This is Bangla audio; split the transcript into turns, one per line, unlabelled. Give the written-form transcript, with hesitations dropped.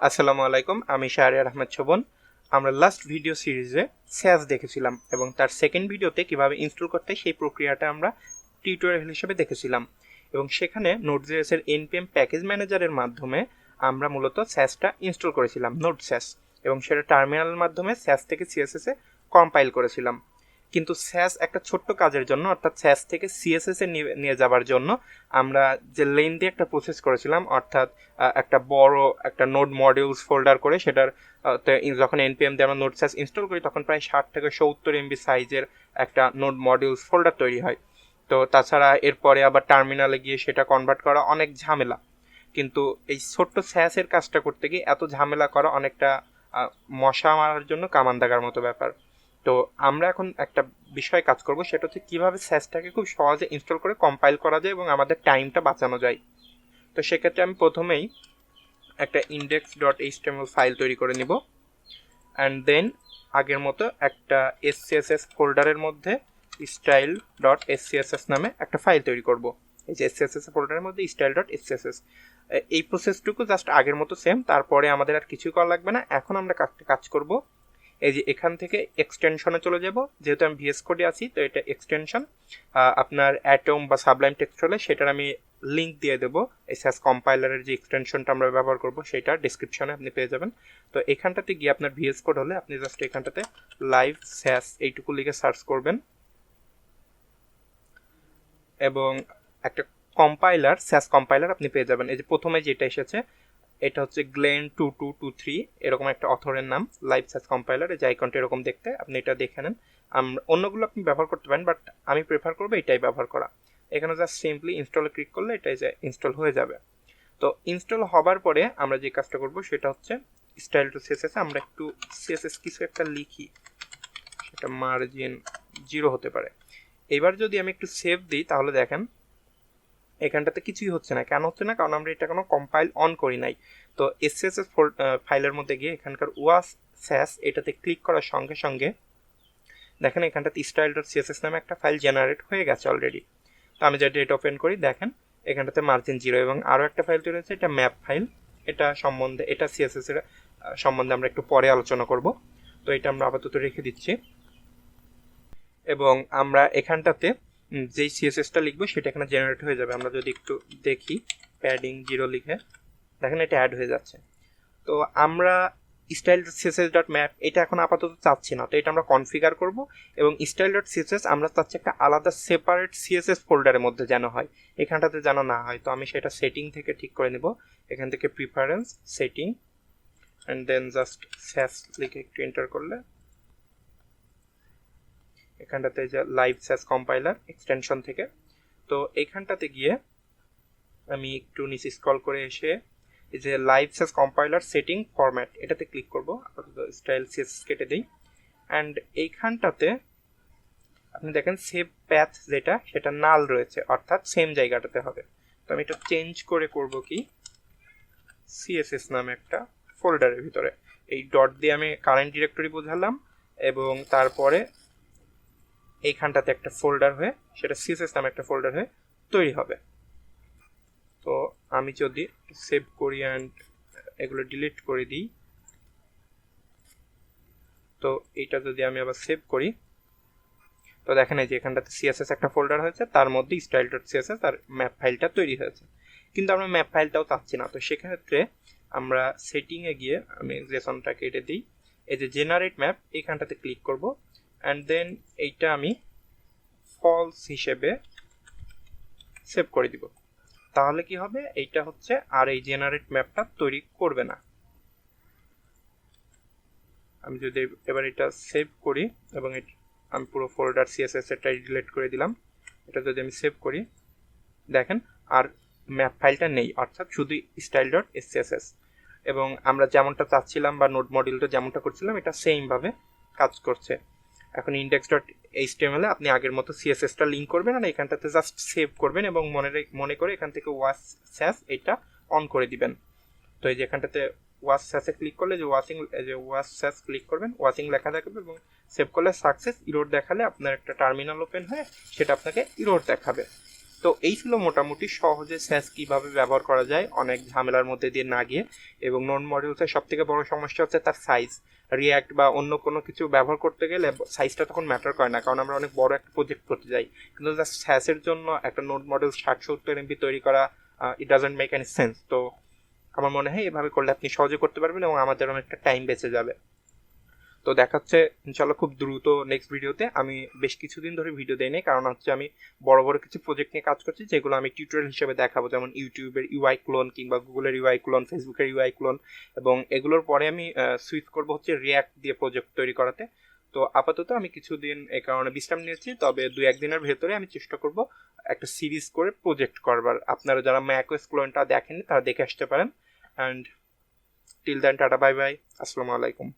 আসসালামু আলাইকুম, আমি শাহরিয়ার আহমেদ শোভন। আমরা লাস্ট ভিডিও সিরিজে স্যাস দেখেছিলাম এবং তার সেকেন্ড ভিডিওতে কিভাবে ইনস্টল করতে সেই প্রক্রিয়াটা আমরা টিউটোরিয়াল হিসেবে দেখেছিলাম এবং সেখানে নোড.js এর npm প্যাকেজ ম্যানেজারের মাধ্যমে আমরা মূলত স্যাসটা ইনস্টল করেছিলাম node-sass এবং সেটা টার্মিনালের মাধ্যমে স্যাস থেকে সিএসএস এ কম্পাইল করেছিলাম। কিন্তু স্যাস একটা ছোট্ট কাজের জন্য, অর্থাৎ স্যাস থেকে সিএসএস এ নিয়ে যাওয়ার জন্য আমরা যে লেন্থি একটা প্রসেস করেছিলাম, অর্থাৎ একটা বড় একটা নোড মডিউলস ফোল্ডার করে সেটার যখন npm দিয়ে আমরা node-sass ইনস্টল করি তখন প্রায় 60 থেকে 70 MB সাইজের একটা নোড মডিউলস ফোল্ডার তৈরি হয়। তো তাছাড়া এরপরে আবার টার্মিনালে গিয়ে সেটা কনভার্ট করা অনেক ঝামেলা। কিন্তু এই ছোট্ট স্যাসের কাজটা করতে গিয়ে এত ঝামেলা করা অনেকটা মশা মারার জন্য কামান দাগার মতো ব্যাপার। তো আমরা এখন একটা বিষয় কাজ করব, সেটা হচ্ছে কীভাবে স্যাসটাকে খুব সহজে ইনস্টল করে কম্পাইল করা যায় এবং আমাদের টাইমটা বাঁচানো যায়। তো সেক্ষেত্রে আমি প্রথমেই একটা index.html ফাইল তৈরি করে নিব অ্যান্ড দেন আগের মতো একটা SCSS ফোল্ডারের মধ্যে style.scss নামে একটা ফাইল তৈরি করব। এই যে SCSS ফোল্ডারের মধ্যে style.scss, এই প্রসেসটুকু জাস্ট আগের মতো সেম। তারপরে আমাদের আর কিছুই করা লাগবে না। এখন আমরা কাজ করব, এই যে এখান থেকে এক্সটেনশনে চলে যাব। যেহেতু আমি ভিএস কোডে আছি তো এটা এক্সটেনশন, আপনার অ্যাটম বা সাবলাইম টেক্সট হলে সেটার আমি লিঙ্ক দিয়ে দেবো। এই স্যাস কম্পাইলারের যে এক্সটেনশনটা আমরা ব্যবহার করব সেটা ডিসক্রিপশনে আপনি পেয়ে যাবেন। তো এখানটাতে গিয়ে আপনার ভিএস কোড হলে আপনি জাস্ট এখানটাতে লাইভ স্যাস এইটুকু লিখে সার্চ করবেন এবং একটা কম্পাইলার, স্যাস কম্পাইলার আপনি পেয়ে যাবেন। এই যে প্রথমে যেটা এসেছে এটা হচ্ছে গ্লেন 2223, এরকম একটা অথরের নাম, লাইভ স্যাস কম্পাইলার। এই যে আইকনটা এরকম দেখতে, আপনি এটা দেখে নেন। অন্যগুলো আপনি ব্যবহার করতে পারেন, বাট আমি প্রেফার করবো এটাই ব্যবহার করা। এখানে জাস্ট সিম্পলি ইনস্টলে ক্লিক করলে এটাই যে ইনস্টল হয়ে যাবে। তো ইনস্টল হবার পরে আমরা যে কাজটা করব সেটা হচ্ছে style.css আমরা একটু সিএসএস কিছু একটা লিখি, সেটা মার্জিন 0 হতে পারে। এবার যদি আমি একটু সেভ দিই তাহলে দেখেন এখানটাতে কিছুই হচ্ছে না। কেন হচ্ছে না? কারণ আমরা এটা কোনো কম্পাইল অন করি নাই। তো এসএসএস ফাইলের মধ্যে গিয়ে এখানকার ওয়াস এটাতে ক্লিক করার সঙ্গে সঙ্গে দেখেন এখানটাতে style.css নামে একটা ফাইল জেনারেট হয়ে গেছে অলরেডি। তো আমি যদি এটা ওপেন করি দেখেন এখানটাতে মার্জিন 0 এবং আরও একটা ফাইল তৈরি হয়েছে, এটা ম্যাপ ফাইল। এটা সম্বন্ধে, এটা সিএসএস এর সম্বন্ধে আমরা একটু পরে আলোচনা করব। তো এটা আমরা আপাতত রেখে দিচ্ছি এবং আমরা এখানটাতে যেই সিএসএসটা লিখবো সেটা এখানে জেনারেট হয়ে যাবে। আমরা যদি একটু দেখি প্যাডিং 0 লিখে দেখেন এটা অ্যাড হয়ে যাচ্ছে। তো আমরা style.css.map এটা এখন আপাতত চাচ্ছি না, তো এটা আমরা কনফিগার করব এবং style.css আমরা চাচ্ছি একটা আলাদা সেপারেট সিএসএস ফোল্ডারের মধ্যে যেন হয়, এখানটাতে যেন না হয়। তো আমি সেটা সেটিং থেকে ঠিক করে নেব। এখান থেকে preference setting and then just স্যাস লিখে একটু এন্টার করলে এখানটাতে যে লাইভ স্যাস কম্পাইলার এক্সটেনশন থেকে, তো এইখানটাতে গিয়ে আমি একটু নিচে স্ক্রল করে এসে এই যে লাইভ স্যাস কম্পাইলার সেটিং ফরম্যাট এটাতে ক্লিক করব। আপাতত স্টাইল সিএসএস কেটে দিই অ্যান্ড এইখানটাতে আপনি দেখেন সেভ প্যাথ যেটা সেটা নাল রয়েছে, অর্থাৎ সেম জায়গাটাতে হবে। তো আমি এটা চেঞ্জ করে করব কি সিএসএস নামে একটা ফোল্ডারের ভিতরে এই ডট দিয়ে আমি কারেন্ট ডিরেক্টরি বোঝালাম এবং তারপরে এইখানটাতে একটা ফোল্ডার হয়ে সেটা সিএসএস নামে একটা ফোল্ডার হয়ে তৈরি হবে। তো আমি যদি সেভ করি অ্যান্ড এগুলো ডিলিট করে দিই, তো এইটা যদি আমি আবার সেভ করি তো দেখেন এই যে এখানটাতে সিএসএস একটা ফোল্ডার হয়েছে, তার মধ্যে style.css আর ম্যাপ ফাইলটা তৈরি হয়েছে। কিন্তু আমরা ম্যাপ ফাইলটাও চাচ্ছি না, তো সেক্ষেত্রে আমরা সেটিংয়ে গিয়ে আমি জেসনটা কেটে দিই। এই যে জেনারেট ম্যাপ এইখানটাতে ক্লিক করব অ্যান্ড দেন এইটা আমি ফলস হিসেবে সেভ করে দিব। তাহলে কি হবে, এইটা হচ্ছে আর এই জেনারেট ম্যাপটা তৈরি করবে না। আমি যদি এবার এটা সেভ করি এবং আমি পুরো ফোল্ডার সিএসএস এটাই ডিলিট করে দিলাম, এটা যদি আমি সেভ করি দেখেন আর ম্যাপ ফাইলটা নেই, অর্থাৎ শুধু style.scss এবং আমরা যেমনটা চাচ্ছিলাম বা নোড মডিউলটা যেমনটা করছিলাম এটা সেমভাবে কাজ করছে। এখন index.html আপনি আগের মতো সিএসএসটা লিঙ্ক করবেন আর এখানটাতে জাস্ট সেভ করবেন এবং মনে করে এখান থেকে ওয়াস এটা অন করে দিবেন। তো এই যে এখানটাতে ওয়াস স্যাসে ক্লিক করলে যে ওয়াস স্যাস ক্লিক করবেন, ওয়াচিং লেখা থাকবে এবং সেভ করলে সাকসেস ইরোর দেখালে আপনার একটা টার্মিনাল ওপেন হয়ে সেটা আপনাকে ইরোর দেখাবে। তো এই ছিল মোটামুটি সহজে স্যাস কীভাবে ব্যবহার করা যায় অনেক ঝামেলার মধ্যে দিয়ে না গিয়ে। এবং নন মডিউলসের সব থেকে বড় সমস্যা হচ্ছে তার সাইজ। রিয়্যাক্ট বা অন্য কোনো কিছু ব্যবহার করতে গেলে সাইজটা তখন ম্যাটার করে না, কারণ আমরা অনেক বড় একটা প্রজেক্ট করতে যাই। কিন্তু জাস্ট স্যাসের জন্য একটা নোট মডেল 60-70 MB তৈরি করা it doesn't make any sense. তো আমার মনে হয় এভাবে করলে আপনি সহজে করতে পারবেন এবং আমাদের অনেকটা টাইম বেঁচে যাবে। তো দেখাচ্ছে ইনশাল্লাহ খুব দ্রুত নেক্সট ভিডিওতে। আমি বেশ কিছুদিন ধরে ভিডিও দেই নাই, কারণ হচ্ছে আমি বড় বড় কিছু প্রজেক্ট নিয়ে কাজ করছি যেগুলো আমি টিউটোরিয়াল হিসেবে দেখাবো, যেমন ইউটিউবের ইউআই ক্লোন কিংবা গুগলের ইউআই ক্লোন, ফেসবুকের ইউআই ক্লোন। এবং এগুলোর পরে আমি সুইচ করবো হচ্ছে রিয়্যাক্ট দিয়ে প্রজেক্ট তৈরি করাতে। তো আপাতত আমি কিছুদিন এই কারণে বিশ্রাম নিয়েছি, তবে 2-1 দিনের ভেতরে আমি চেষ্টা করব একটা সিরিজ করে প্রজেক্ট করবার। আপনারা যারা ম্যাকওএস ক্লোনটা দেখেননি তারা দেখে আসতে পারেন। And till then tata, bye bye, আসসালামু আলাইকুম।